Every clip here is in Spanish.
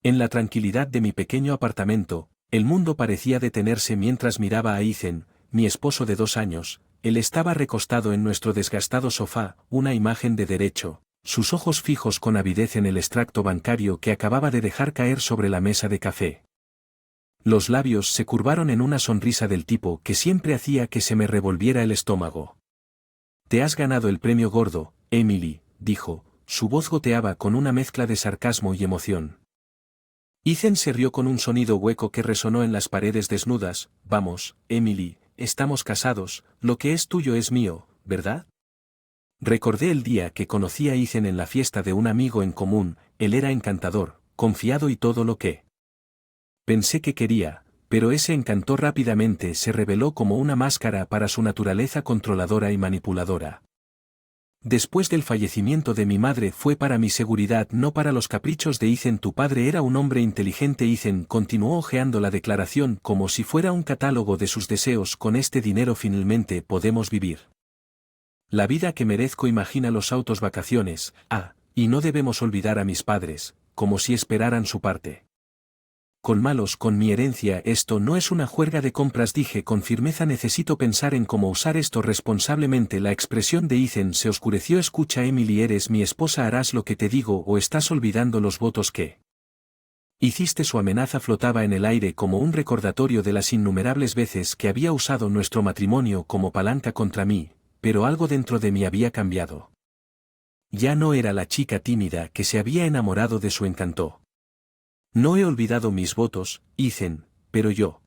En la tranquilidad de mi pequeño apartamento, el mundo parecía detenerse mientras miraba a Ethan, mi esposo de 2 años. Él estaba recostado en nuestro desgastado sofá, una imagen de derecho, sus ojos fijos con avidez en el extracto bancario que acababa de dejar caer sobre la mesa de café. Los labios se curvaron en una sonrisa del tipo que siempre hacía que se me revolviera el estómago. «Te has ganado el premio gordo, Emily», dijo, su voz goteaba con una mezcla de sarcasmo y emoción. Ethan se rió con un sonido hueco que resonó en las paredes desnudas. «Vamos, Emily, estamos casados, lo que es tuyo es mío, ¿verdad?» Recordé el día que conocí a Ethan en la fiesta de un amigo en común. Él era encantador, confiado y todo lo que pensé que quería, pero ese encanto rápidamente se reveló como una máscara para su naturaleza controladora y manipuladora. Después del fallecimiento de mi madre fue para mi seguridad, no para los caprichos de Ethan. Tu padre era un hombre inteligente. Ethan continuó hojeando la declaración como si fuera un catálogo de sus deseos. Con este dinero finalmente podemos vivir la vida que merezco. Imagina los autos, vacaciones, y no debemos olvidar a mis padres, como si esperaran su parte. Colmalos con mi herencia. Esto no es una juerga de compras, dije con firmeza. Necesito pensar en cómo usar esto responsablemente. La expresión de Ethan se oscureció. Escucha, Emily, eres mi esposa, harás lo que te digo o estás olvidando los votos que hiciste. Su amenaza flotaba en el aire como un recordatorio de las innumerables veces que había usado nuestro matrimonio como palanca contra mí, pero algo dentro de mí había cambiado. Ya no era la chica tímida que se había enamorado de su encanto. No he olvidado mis votos, Ethan, pero yo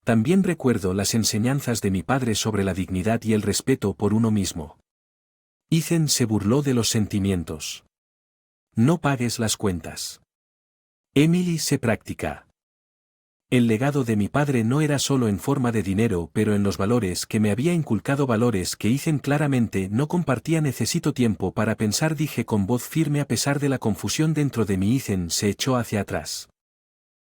también recuerdo las enseñanzas de mi padre sobre la dignidad y el respeto por uno mismo. Ethan se burló de los sentimientos. No pagues las cuentas. Emily, se practica. El legado de mi padre no era solo en forma de dinero, pero en los valores que me había inculcado, valores que Ethan claramente no compartía. Necesito tiempo para pensar, dije con voz firme a pesar de la confusión dentro de mí. Ethan se echó hacia atrás,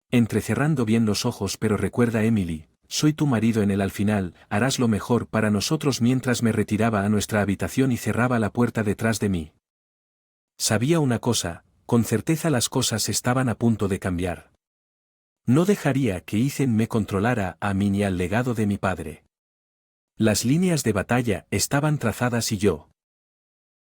entrecerrando bien los ojos. Pero recuerda, Emily, soy tu marido. Al final, harás lo mejor para nosotros. Mientras me retiraba a nuestra habitación y cerraba la puerta detrás de mí, sabía una cosa, con certeza las cosas estaban a punto de cambiar. No dejaría que Ethan me controlara a mí ni al legado de mi padre. Las líneas de batalla estaban trazadas y yo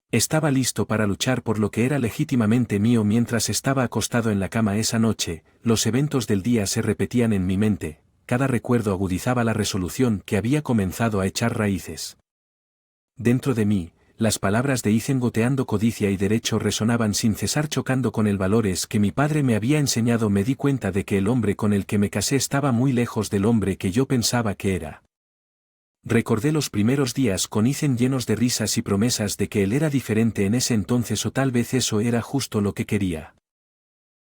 estaba listo para luchar por lo que era legítimamente mío. Mientras estaba acostado en la cama esa noche, los eventos del día se repetían en mi mente, cada recuerdo agudizaba la resolución que había comenzado a echar raíces. Dentro de mí, las palabras de Ethan, goteando codicia y derecho, resonaban sin cesar, chocando con el valores que mi padre me había enseñado. Me di cuenta de que el hombre con el que me casé estaba muy lejos del hombre que yo pensaba que era. Recordé los primeros días con Ethan llenos de risas y promesas de que él era diferente en ese entonces, o tal vez eso era justo lo que quería.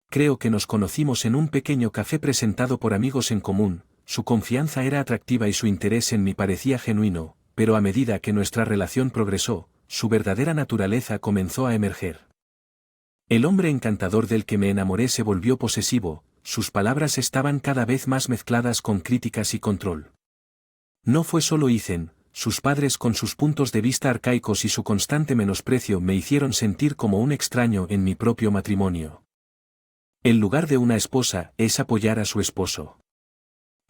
Creo que nos conocimos en un pequeño café presentado por amigos en común. Su confianza era atractiva y su interés en mí parecía genuino, pero a medida que nuestra relación progresó, su verdadera naturaleza comenzó a emerger. El hombre encantador del que me enamoré se volvió posesivo, sus palabras estaban cada vez más mezcladas con críticas y control. No fue solo Ethan, sus padres con sus puntos de vista arcaicos y su constante menosprecio me hicieron sentir como un extraño en mi propio matrimonio. El lugar de una esposa es apoyar a su esposo.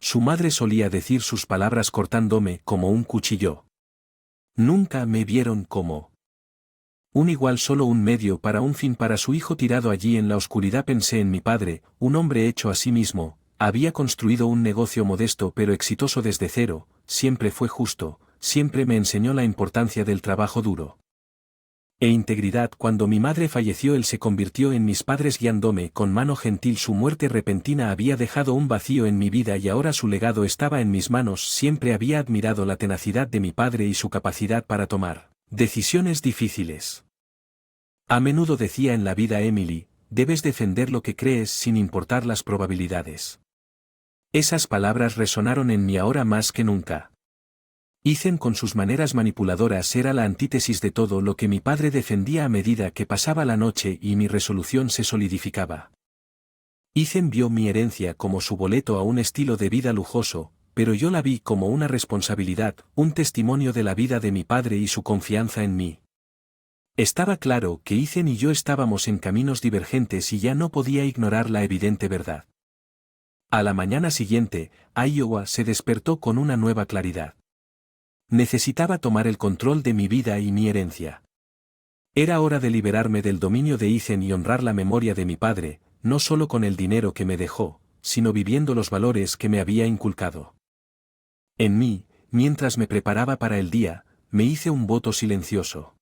Su madre solía decir sus palabras cortándome como un cuchillo. Nunca me vieron como un igual, solo un medio para un fin, para su hijo tirado allí en la oscuridad. Pensé en mi padre, un hombre hecho a sí mismo, había construido un negocio modesto pero exitoso desde cero, siempre fue justo, siempre me enseñó la importancia del trabajo duro e integridad. Cuando mi madre falleció, él se convirtió en mis padres guiándome con mano gentil. Su muerte repentina había dejado un vacío en mi vida y ahora su legado estaba en mis manos. Siempre había admirado la tenacidad de mi padre y su capacidad para tomar decisiones difíciles. A menudo decía en la vida, Emily, debes defender lo que crees sin importar las probabilidades. Esas palabras resonaron en mí ahora más que nunca. Ethan, con sus maneras manipuladoras, era la antítesis de todo lo que mi padre defendía. A medida que pasaba la noche y mi resolución se solidificaba, Ethan vio mi herencia como su boleto a un estilo de vida lujoso, pero yo la vi como una responsabilidad, un testimonio de la vida de mi padre y su confianza en mí. Estaba claro que Ethan y yo estábamos en caminos divergentes y ya no podía ignorar la evidente verdad. A la mañana siguiente, Iowa se despertó con una nueva claridad. Necesitaba tomar el control de mi vida y mi herencia. Era hora de liberarme del dominio de Ethan y honrar la memoria de mi padre, no solo con el dinero que me dejó, sino viviendo los valores que me había inculcado. En mí, mientras me preparaba para el día, me hice un voto silencioso.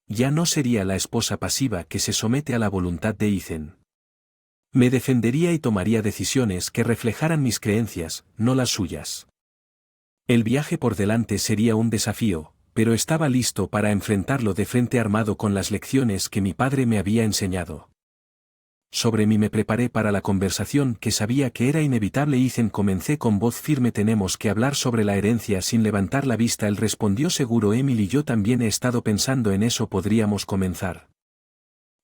Ya no sería la esposa pasiva que se somete a la voluntad de Ethan. Me defendería y tomaría decisiones que reflejaran mis creencias, no las suyas. El viaje por delante sería un desafío, pero estaba listo para enfrentarlo de frente armado con las lecciones que mi padre me había enseñado. Sobre mí me preparé para la conversación que sabía que era inevitable. Ethan, comencé con voz firme. Tenemos que hablar sobre la herencia. Sin levantar la vista él respondió seguro. Emily, yo también he estado pensando en eso. Podríamos comenzar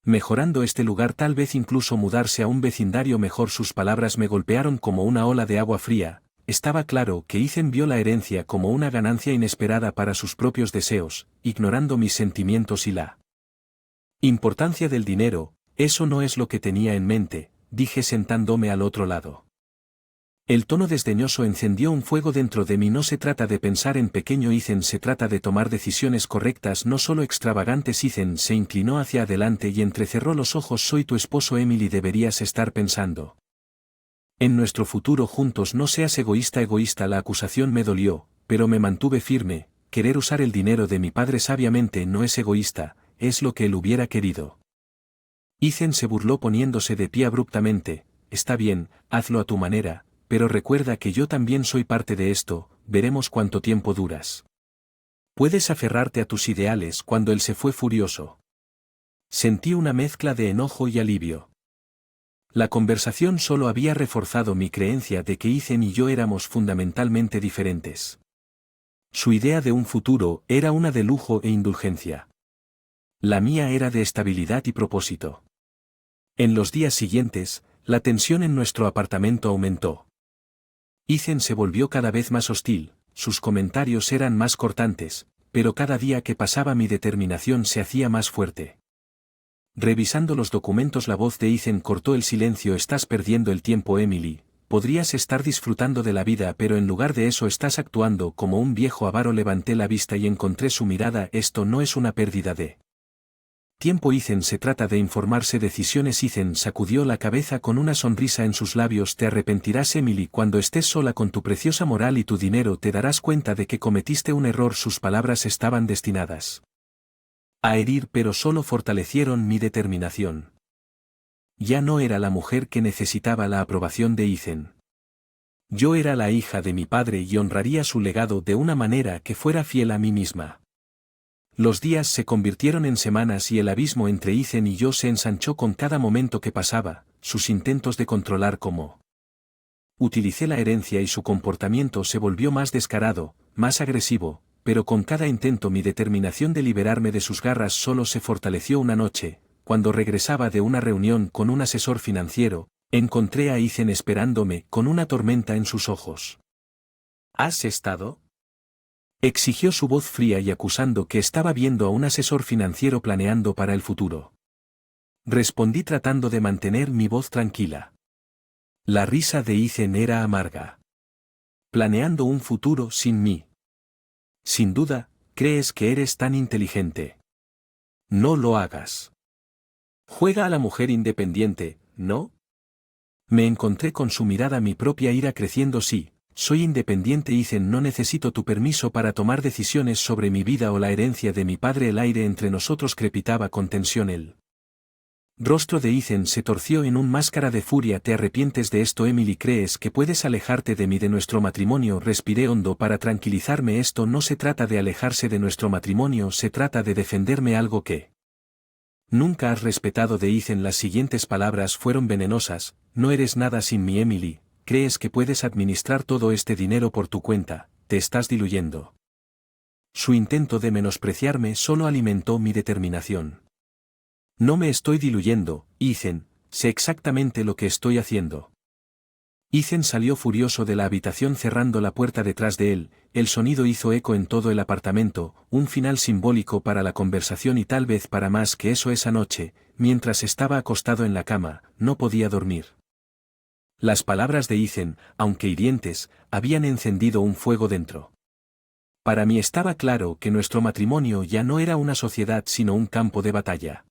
mejorando este lugar, tal vez incluso mudarse a un vecindario mejor. Sus palabras me golpearon como una ola de agua fría. Estaba claro que Ethan vio la herencia como una ganancia inesperada para sus propios deseos, ignorando mis sentimientos y la importancia del dinero. Eso no es lo que tenía en mente, dije sentándome al otro lado. El tono desdeñoso encendió un fuego dentro de mí. No se trata de pensar en pequeño, Ethan, se trata de tomar decisiones correctas, no solo extravagantes. Ethan se inclinó hacia adelante y entrecerró los ojos. Soy tu esposo, Emily, deberías estar pensando en nuestro futuro juntos. No seas egoísta. Egoísta, la acusación me dolió, pero me mantuve firme. Querer usar el dinero de mi padre sabiamente no es egoísta, es lo que él hubiera querido. Ethan se burló poniéndose de pie abruptamente. Está bien, hazlo a tu manera, pero recuerda que yo también soy parte de esto. Veremos cuánto tiempo duras. Puedes aferrarte a tus ideales. Cuando él se fue furioso, sentí una mezcla de enojo y alivio. La conversación solo había reforzado mi creencia de que Ethan y yo éramos fundamentalmente diferentes. Su idea de un futuro era una de lujo e indulgencia. La mía era de estabilidad y propósito. En los días siguientes, la tensión en nuestro apartamento aumentó. Ethan se volvió cada vez más hostil, sus comentarios eran más cortantes, pero cada día que pasaba mi determinación se hacía más fuerte. Revisando los documentos, la voz de Ethan cortó el silencio. Estás perdiendo el tiempo, Emily. Podrías estar disfrutando de la vida, pero en lugar de eso estás actuando como un viejo avaro. Levanté la vista y encontré su mirada. Esto no es una pérdida de tiempo, Ethan, se trata de informarse. Decisiones. Ethan sacudió la cabeza con una sonrisa en sus labios. Te arrepentirás, Emily, cuando estés sola con tu preciosa moral y tu dinero te darás cuenta de que cometiste un error. Sus palabras estaban destinadas a herir, pero solo fortalecieron mi determinación. Ya no era la mujer que necesitaba la aprobación de Ethan. Yo era la hija de mi padre y honraría su legado de una manera que fuera fiel a mí misma. Los días se convirtieron en semanas y el abismo entre Ethan y yo se ensanchó con cada momento que pasaba. Sus intentos de controlar cómo utilicé la herencia y su comportamiento se volvió más descarado, más agresivo, pero con cada intento mi determinación de liberarme de sus garras solo se fortaleció. Una noche, cuando regresaba de una reunión con un asesor financiero, encontré a Ethan esperándome con una tormenta en sus ojos. ¿Has estado? Exigió su voz fría y acusando que estaba viendo a un asesor financiero planeando para el futuro. Respondí tratando de mantener mi voz tranquila. La risa de Ethan era amarga. ¿Planeando un futuro sin mí? Sin duda, crees que eres tan inteligente. No lo hagas. Juega a la mujer independiente, ¿no? Me encontré con su mirada, mi propia ira creciendo. Sí, soy independiente, Ethan, no necesito tu permiso para tomar decisiones sobre mi vida o la herencia de mi padre. El aire entre nosotros crepitaba con tensión. El rostro de Ethan se torció en una máscara de furia. ¿Te arrepientes de esto, Emily? ¿Crees que puedes alejarte de mí, de nuestro matrimonio? Respiré hondo para tranquilizarme. Esto no se trata de alejarse de nuestro matrimonio, se trata de defenderme, algo que nunca has respetado. De Ethan las siguientes palabras fueron venenosas. No eres nada sin mí, Emily. ¿Crees que puedes administrar todo este dinero por tu cuenta? Te estás diluyendo. Su intento de menospreciarme solo alimentó mi determinación. No me estoy diluyendo, Ethan, sé exactamente lo que estoy haciendo. Ethan salió furioso de la habitación cerrando la puerta detrás de él. el sonido hizo eco en todo el apartamento, un final simbólico para la conversación y tal vez para más que eso esa noche, mientras estaba acostado en la cama, no podía dormir. Las palabras de Ethan, aunque hirientes, habían encendido un fuego dentro. Para mí estaba claro que nuestro matrimonio ya no era una sociedad sino un campo de batalla.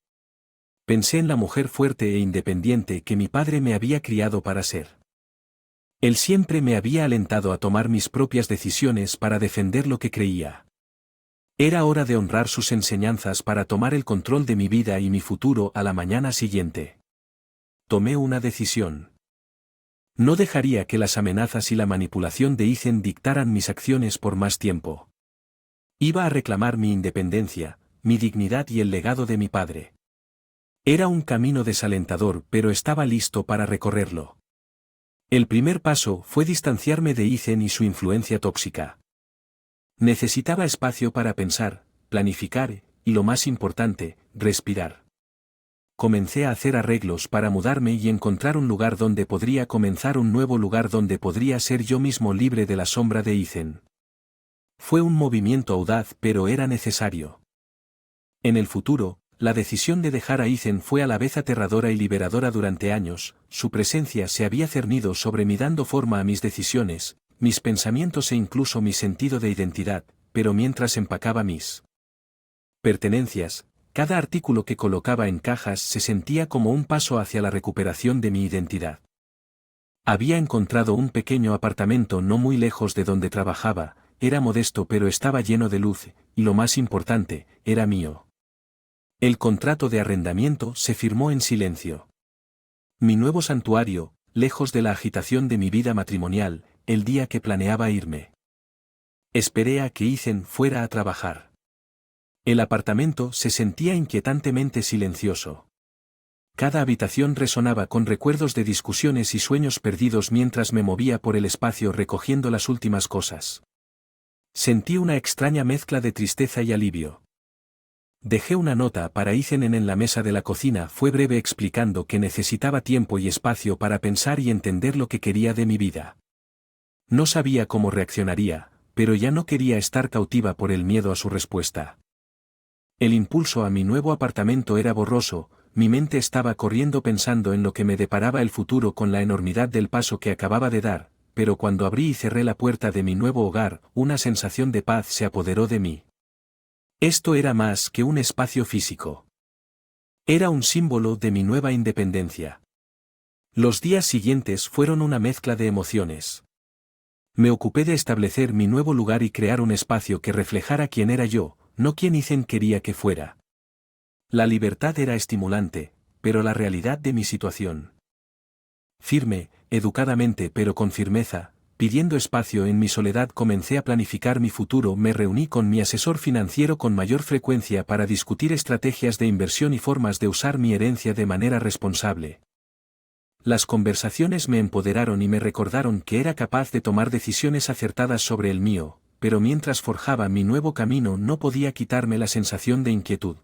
Pensé en la mujer fuerte e independiente que mi padre me había criado para ser. Él siempre me había alentado a tomar mis propias decisiones para defender lo que creía. Era hora de honrar sus enseñanzas para tomar el control de mi vida y mi futuro a la mañana siguiente. Tomé una decisión. No dejaría que las amenazas y la manipulación de Ethan dictaran mis acciones por más tiempo. Iba a reclamar mi independencia, mi dignidad y el legado de mi padre. Era un camino desalentador, pero estaba listo para recorrerlo. El primer paso fue distanciarme de Ethan y su influencia tóxica. Necesitaba espacio para pensar, planificar, y lo más importante, respirar. Comencé a hacer arreglos para mudarme y encontrar un lugar donde podría comenzar un nuevo lugar donde podría ser yo mismo libre de la sombra de Ethan. Fue un movimiento audaz, pero era necesario. En el futuro, la decisión de dejar a Ethan fue a la vez aterradora y liberadora durante años. Su presencia se había cernido sobre mí dando forma a mis decisiones, mis pensamientos e incluso mi sentido de identidad, pero mientras empacaba mis pertenencias, cada artículo que colocaba en cajas se sentía como un paso hacia la recuperación de mi identidad. Había encontrado un pequeño apartamento no muy lejos de donde trabajaba, era modesto pero estaba lleno de luz, y lo más importante, era mío. El contrato de arrendamiento se firmó en silencio. Mi nuevo santuario, lejos de la agitación de mi vida matrimonial, el día que planeaba irme. Esperé a que Ethan fuera a trabajar. El apartamento se sentía inquietantemente silencioso. Cada habitación resonaba con recuerdos de discusiones y sueños perdidos mientras me movía por el espacio recogiendo las últimas cosas. Sentí una extraña mezcla de tristeza y alivio. Dejé una nota para Ethan en la mesa de la cocina. Fue breve explicando que necesitaba tiempo y espacio para pensar y entender lo que quería de mi vida. No sabía cómo reaccionaría, pero ya no quería estar cautiva por el miedo a su respuesta. El impulso a mi nuevo apartamento era borroso, mi mente estaba corriendo pensando en lo que me deparaba el futuro con la enormidad del paso que acababa de dar, pero cuando abrí y cerré la puerta de mi nuevo hogar, una sensación de paz se apoderó de mí. Esto era más que un espacio físico. Era un símbolo de mi nueva independencia. Los días siguientes fueron una mezcla de emociones. Me ocupé de establecer mi nuevo lugar y crear un espacio que reflejara quién era yo, no quién Ethan quería que fuera. La libertad era estimulante, pero la realidad de mi situación. Firme, educadamente pero con firmeza, pidiendo espacio en mi soledad comencé a planificar mi futuro. Me reuní con mi asesor financiero con mayor frecuencia para discutir estrategias de inversión y formas de usar mi herencia de manera responsable. Las conversaciones me empoderaron y me recordaron que era capaz de tomar decisiones acertadas sobre el mío, pero mientras forjaba mi nuevo camino no podía quitarme la sensación de inquietud.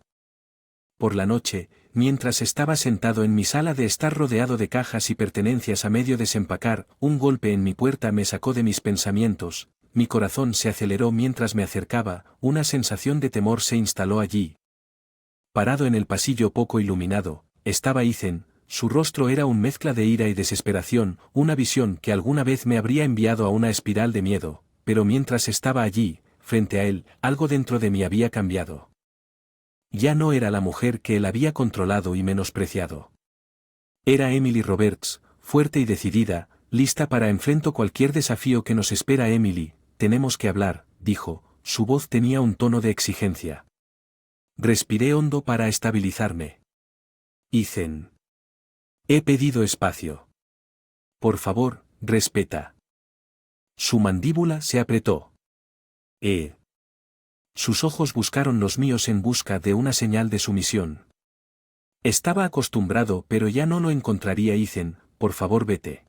Por la noche, mientras estaba sentado en mi sala de estar rodeado de cajas y pertenencias a medio desempacar, un golpe en mi puerta me sacó de mis pensamientos, mi corazón se aceleró mientras me acercaba, una sensación de temor se instaló allí. Parado en el pasillo poco iluminado, estaba Ethan. Su rostro era una mezcla de ira y desesperación, una visión que alguna vez me habría enviado a una espiral de miedo, pero mientras estaba allí, frente a él, algo dentro de mí había cambiado. Ya no era la mujer que él había controlado y menospreciado. Era Emily Roberts, fuerte y decidida, lista para enfrentar cualquier desafío que nos espera. Emily, tenemos que hablar, dijo, su voz tenía un tono de exigencia. Respiré hondo para estabilizarme. Ethan. He pedido espacio. Por favor, respeta. Su mandíbula se apretó. Sus ojos buscaron los míos en busca de una señal de sumisión. Estaba acostumbrado, pero ya no lo encontraría. Ethan, por favor vete.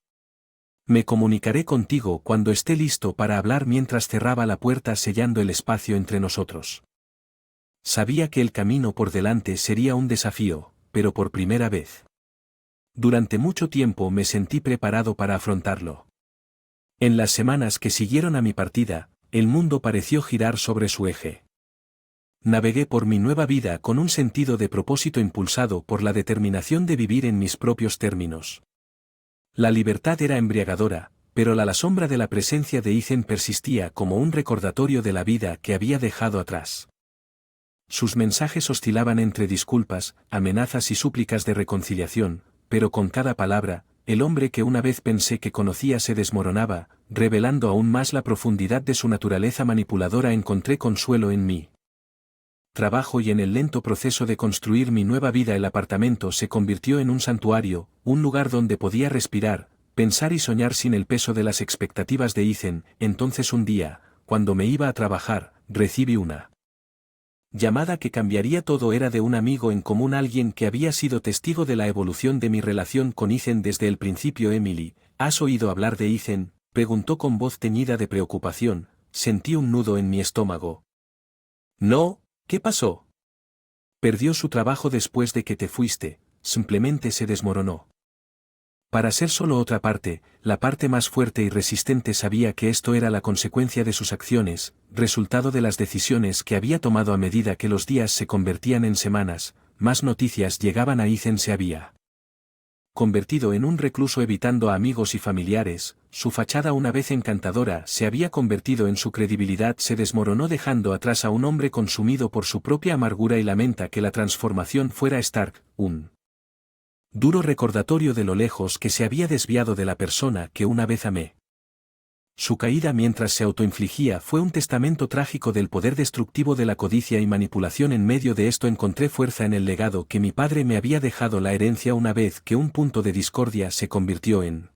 Me comunicaré contigo cuando esté listo para hablar mientras cerraba la puerta sellando el espacio entre nosotros. Sabía que el camino por delante sería un desafío, pero por primera vez. Durante mucho tiempo me sentí preparado para afrontarlo. En las semanas que siguieron a mi partida, el mundo pareció girar sobre su eje. Navegué por mi nueva vida con un sentido de propósito impulsado por la determinación de vivir en mis propios términos. La libertad era embriagadora, pero la sombra de la presencia de Ethan persistía como un recordatorio de la vida que había dejado atrás. Sus mensajes oscilaban entre disculpas, amenazas y súplicas de reconciliación, pero con cada palabra, el hombre que una vez pensé que conocía se desmoronaba, revelando aún más la profundidad de su naturaleza manipuladora. Encontré consuelo en mí. Trabajo y en el lento proceso de construir mi nueva vida. El apartamento se convirtió en un santuario, un lugar donde podía respirar, pensar y soñar sin el peso de las expectativas de Ethan. Entonces un día, cuando me iba a trabajar, recibí una llamada que cambiaría todo. Era de un amigo en común, alguien que había sido testigo de la evolución de mi relación con Ethan desde el principio. Emily, ¿has oído hablar de Ethan?, preguntó con voz teñida de preocupación. Sentí un nudo en mi estómago. No, ¿qué pasó? Perdió su trabajo después de que te fuiste, simplemente se desmoronó. Para ser solo otra parte, la parte más fuerte y resistente, sabía que esto era la consecuencia de sus acciones, resultado de las decisiones que había tomado. A medida que los días se convertían en semanas, más noticias llegaban a Ethan. Se había convertido en un recluso, evitando a amigos y familiares. Su fachada, una vez encantadora, se había convertido en su credibilidad. Se desmoronó, dejando atrás a un hombre consumido por su propia amargura, y lamenta que la transformación fuera Stark, un duro recordatorio de lo lejos que se había desviado de la persona que una vez amé. Su caída mientras se autoinfligía fue un testamento trágico del poder destructivo de la codicia y manipulación. En medio de esto encontré fuerza en el legado que mi padre me había dejado, la herencia. Una vez que un punto de discordia se convirtió en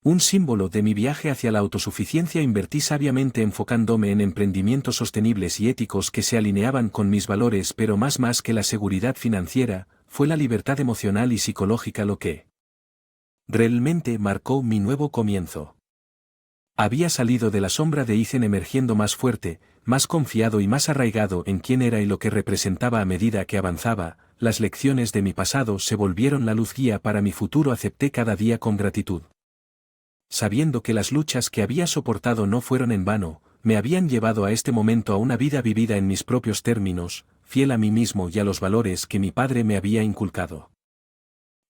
un símbolo de mi viaje hacia la autosuficiencia, invertí sabiamente, enfocándome en emprendimientos sostenibles y éticos que se alineaban con mis valores. Pero más que la seguridad financiera, fue la libertad emocional y psicológica lo que realmente marcó mi nuevo comienzo. Había salido de la sombra de Ethan, emergiendo más fuerte, más confiado y más arraigado en quién era y lo que representaba. A medida que avanzaba, las lecciones de mi pasado se volvieron la luz guía para mi futuro. Acepté cada día con gratitud, sabiendo que las luchas que había soportado no fueron en vano, me habían llevado a este momento, a una vida vivida en mis propios términos, fiel a mí mismo y a los valores que mi padre me había inculcado.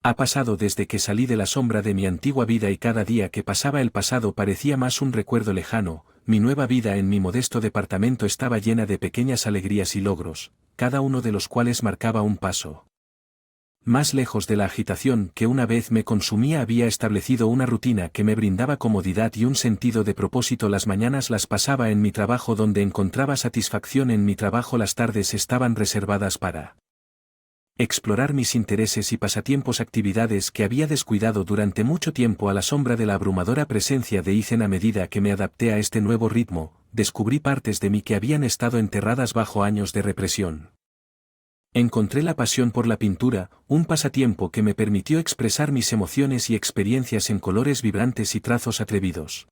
Ha pasado desde que salí de la sombra de mi antigua vida, y cada día que pasaba el pasado parecía más un recuerdo lejano. Mi nueva vida en mi modesto departamento estaba llena de pequeñas alegrías y logros, cada uno de los cuales marcaba un paso más lejos de la agitación que una vez me consumía. Había establecido una rutina que me brindaba comodidad y un sentido de propósito. Las mañanas las pasaba en mi trabajo, donde encontraba satisfacción en mi trabajo. Las tardes estaban reservadas para explorar mis intereses y pasatiempos, actividades que había descuidado durante mucho tiempo. A la sombra de la abrumadora presencia de Ethan, a medida que me adapté a este nuevo ritmo, descubrí partes de mí que habían estado enterradas bajo años de represión. Encontré la pasión por la pintura, un pasatiempo que me permitió expresar mis emociones y experiencias en colores vibrantes y trazos atrevidos.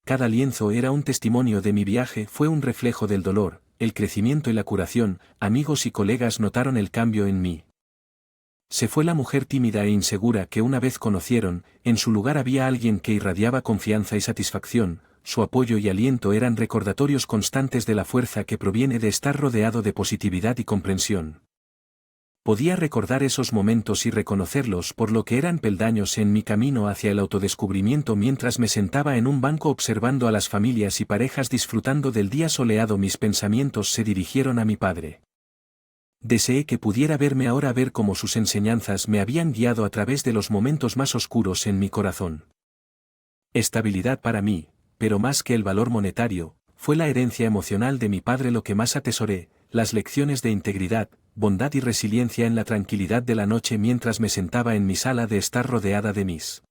Cada lienzo era un testimonio de mi viaje, fue un reflejo del dolor, el crecimiento y la curación. Amigos y colegas notaron el cambio en mí. Se fue la mujer tímida e insegura que una vez conocieron, en su lugar había alguien que irradiaba confianza y satisfacción. Su apoyo y aliento eran recordatorios constantes de la fuerza que proviene de estar rodeado de positividad y comprensión. Podía recordar esos momentos y reconocerlos por lo que eran peldaños en mi camino hacia el autodescubrimiento. Mientras me sentaba en un banco observando a las familias y parejas disfrutando del día soleado, mis pensamientos se dirigieron a mi padre. Deseé que pudiera verme ahora, ver cómo sus enseñanzas me habían guiado a través de los momentos más oscuros en mi corazón. Estabilidad para mí, pero más que el valor monetario, fue la herencia emocional de mi padre lo que más atesoré, las lecciones de integridad, bondad y resiliencia en la tranquilidad de la noche. Mientras me sentaba en mi sala de estar rodeada de mis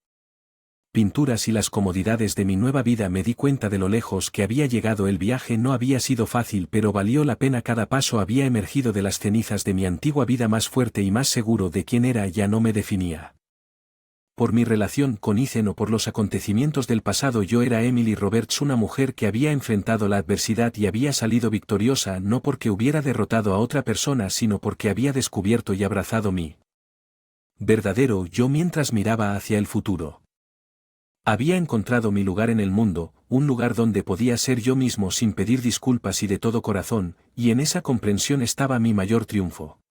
pinturas y las comodidades de mi nueva vida, me di cuenta de lo lejos que había llegado. El viaje no había sido fácil, pero valió la pena. Cada paso había emergido de las cenizas de mi antigua vida, más fuerte y más seguro de quién era. Ya no me definía por mi relación con Ethan o por los acontecimientos del pasado. Yo era Emily Roberts, una mujer que había enfrentado la adversidad y había salido victoriosa, no porque hubiera derrotado a otra persona, sino porque había descubierto y abrazado mi verdadero yo mientras miraba hacia el futuro. Había encontrado mi lugar en el mundo, un lugar donde podía ser yo mismo sin pedir disculpas y de todo corazón, y en esa comprensión estaba mi mayor triunfo.